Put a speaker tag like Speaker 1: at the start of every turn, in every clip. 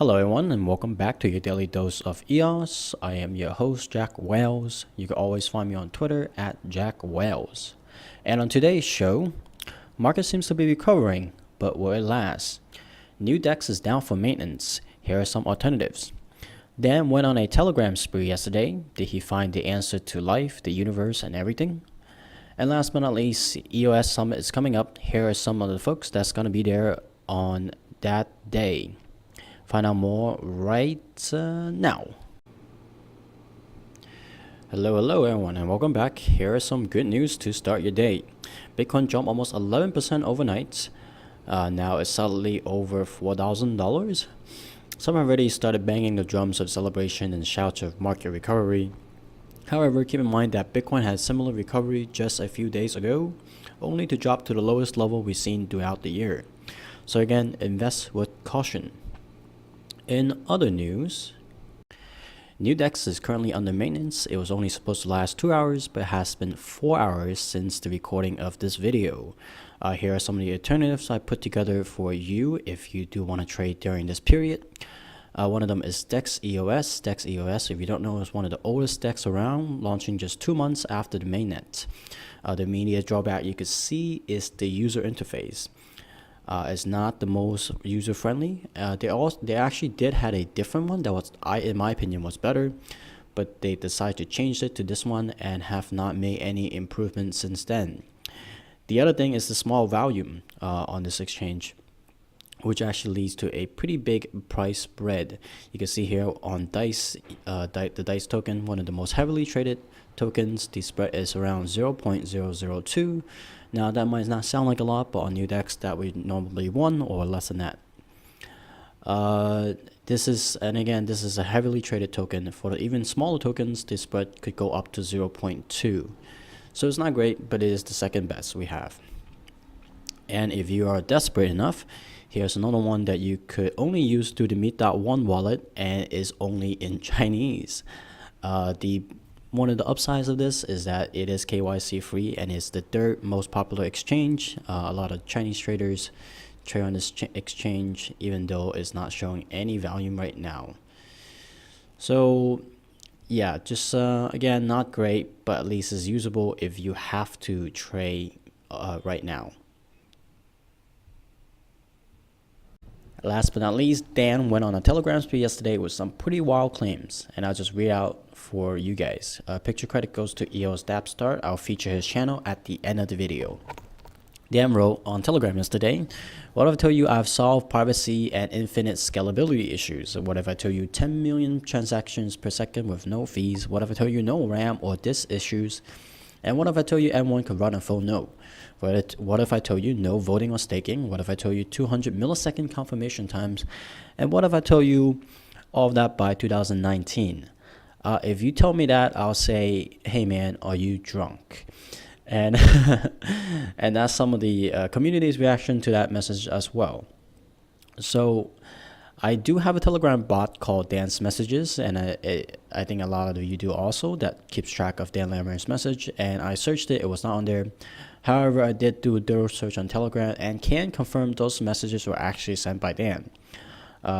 Speaker 1: Hello everyone and welcome back to your daily dose of EOS. I am your host Jack Wales. You can always find me on Twitter at Jack Wales. And on today's show, market seems to be recovering, but will it last? NewDex is down for maintenance. Here are some alternatives. Dan went on a Telegram spree yesterday. Did he find the answer to life, the universe, and everything? And last but not least, EOS Summit is coming up. Here are some of the folks that's going to be there on that day. Find out more right now. Hello everyone and welcome back. Here is some good news to start your day. Bitcoin jumped almost 11% overnight. Now it's solidly over $4,000. Some have already started banging the drums of celebration and shouts of market recovery. However, keep in mind that Bitcoin had similar recovery just a few days ago, only to drop to the lowest level we've seen throughout the year. So again, invest with caution. In other news, NewDex is currently under maintenance. It was only supposed to last 2 hours, but has been 4 hours since the recording of this video. Here are some of the alternatives I put together for you if you do want to trade during this period. One of them is Dexeos. Dexeos, if you don't know, is one of the oldest DEX around, launching just 2 months after the mainnet. The immediate drawback you could see is the user interface. It's not the most user-friendly. They actually did had a different one that was, in my opinion, was better, but they decided to change it to this one and have not made any improvements since then. The other thing is the small volume on this exchange, which actually leads to a pretty big price spread. You can see here on Dice, the Dice token, one of the most heavily traded tokens, the spread is around 0.002. Now that might not sound like a lot, but on NewDex that would normally 1 or less than that. This is a heavily traded token. For the even smaller tokens, the spread could go up to 0.2. So it's not great, but it is the second best we have. And if you are desperate enough, here's another one that you could only use through the Meet.1 wallet and is only in Chinese. One of the upsides of this is that it is KYC free and is the third most popular exchange. A lot of Chinese traders trade on this exchange, even though it's not showing any volume right now. So yeah, just again, not great, but at least it's usable if you have to trade right now. Last but not least, Dan went on a Telegram spree yesterday with some pretty wild claims, and I'll just read out for you guys. Picture credit goes to EOS Dapstart. I'll feature his channel at the end of the video. Dan wrote on Telegram yesterday, "What if I tell you I've solved privacy and infinite scalability issues? What if I tell you 10 million transactions per second with no fees? What if I tell you no RAM or disk issues? And what if I tell you M1 could run a full node? What if I tell you no voting or staking? What if I tell you 200 millisecond confirmation times? And what if I tell you all of that by 2019? If you tell me that, I'll say, hey man, are you drunk?" And and that's some of the community's reaction to that message as well. So I do have a Telegram bot called Dan's Messages, and I think a lot of you do also, that keeps track of Dan Lammert's message, and I searched it, it was not on there. However, I did do a thorough search on Telegram and can confirm those messages were actually sent by Dan.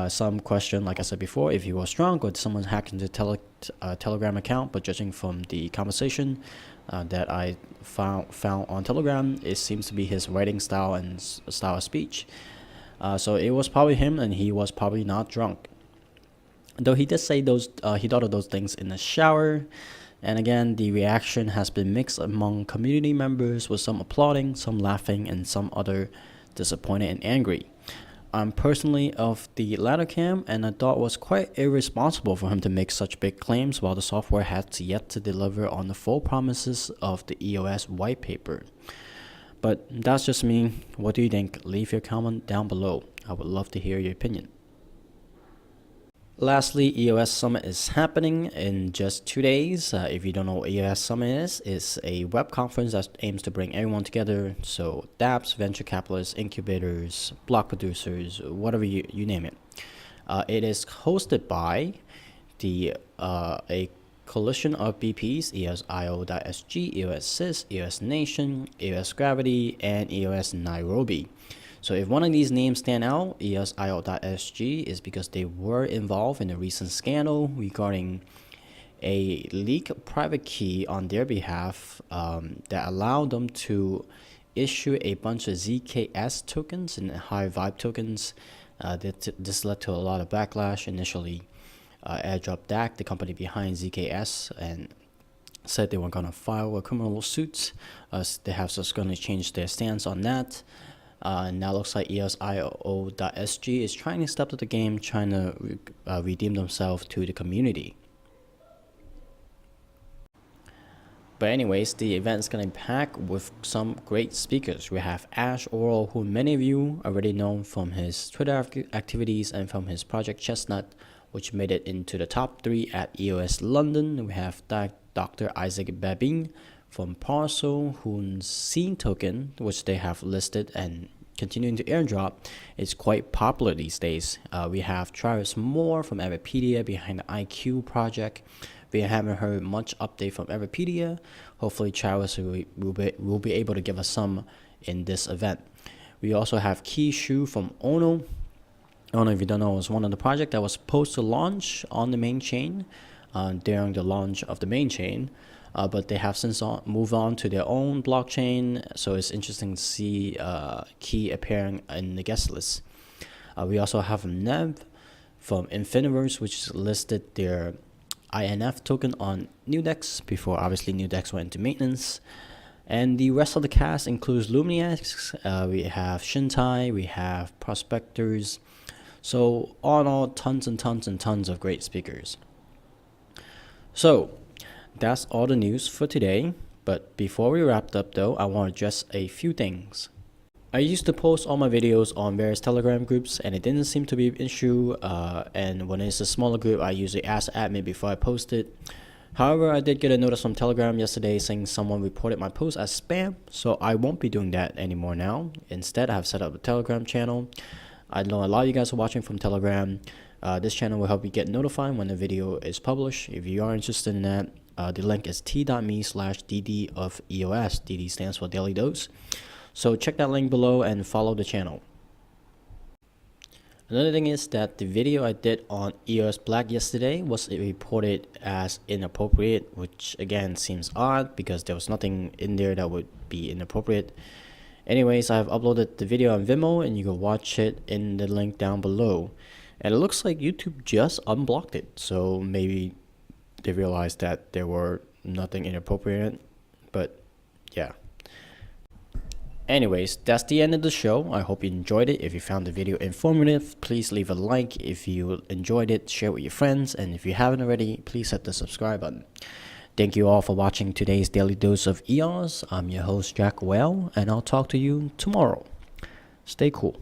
Speaker 1: Some question, like I said before, if he was drunk or someone hacked into Telegram account, but judging from the conversation that I found on Telegram, it seems to be his writing style and style of speech. So it was probably him, and he was probably not drunk. Though he did say he thought of those things in the shower. And again, the reaction has been mixed among community members, with some applauding, some laughing, and some other disappointed and angry. I'm personally of the latter camp, and I thought it was quite irresponsible for him to make such big claims while the software had yet to deliver on the full promises of the EOS white paper. But that's just me. What do you think? Leave your comment down below. I would love to hear your opinion. Lastly, EOS Summit is happening in just 2 days. If you don't know what EOS Summit is, it's a web conference that aims to bring everyone together. So dApps, venture capitalists, incubators, block producers, whatever you name it. It is hosted by a coalition of BPs, EOSIO.SG, EOS Sys, EOS Nation, EOS Gravity, and EOS Nairobi. So if one of these names stand out, EOSIO.SG, is because they were involved in a recent scandal regarding a leaked private key on their behalf that allowed them to issue a bunch of ZKS tokens and high vibe tokens. This led to a lot of backlash. Initially, Airdrop DAC, the company behind ZKS, and said they were going to file a criminal suit. They have just going to change their stance on that. And now looks like EOSIO.SG is trying to step up the game, trying to redeem themselves to the community. But anyways, the event is going to be packed with some great speakers. We have Ash Oral, who many of you already know from his Twitter activities and from his Project Chestnut, which made it into the top 3 at EOS London. We have Dr. Isaac Babin from Parcel, whose Scene token, which they have listed and continuing to airdrop, is quite popular these days. We have Travis Moore from Everpedia behind the IQ project. We haven't heard much update from Everpedia. Hopefully Travis will be able to give us some in this event. We also have Key Shu from Ono. Ono, if you don't know, was one of the projects that was supposed to launch on the main chain during the launch of the main chain. But they have since moved on to their own blockchain. So it's interesting to see Key appearing in the guest list. We also have Nev from Infiniverse, which listed their INF token on NewDex before obviously NewDex went into maintenance. And the rest of the cast includes Luminex, we have Shintai, we have Prospectors. So all in all, tons and tons and tons of great speakers. So that's all the news for today. But before we wrap up though, I want to address a few things. I used to post all my videos on various Telegram groups and it didn't seem to be an issue, and when it's a smaller group I usually ask admin before I post it. However, I did get a notice from Telegram yesterday saying someone reported my post as spam, so I won't be doing that anymore now. Instead, I have set up a Telegram channel. I know a lot of you guys are watching from Telegram. This channel will help you get notified when the video is published. If you are interested in that, the link is t.me/dd of EOS. DD stands for Daily Dose. So check that link below and follow the channel. Another thing is that the video I did on EOS Black yesterday was reported as inappropriate, which again seems odd because there was nothing in there that would be inappropriate. Anyways, I have uploaded the video on Vimeo and you can watch it in the link down below. And it looks like YouTube just unblocked it, so maybe they realized that there were nothing inappropriate, but yeah. Anyways, that's the end of the show. I hope you enjoyed it. If you found the video informative, please leave a like. If you enjoyed it, share with your friends. And if you haven't already, please hit the subscribe button. Thank you all for watching today's Daily Dose of EOS. I'm your host, Jack Well, and I'll talk to you tomorrow. Stay cool.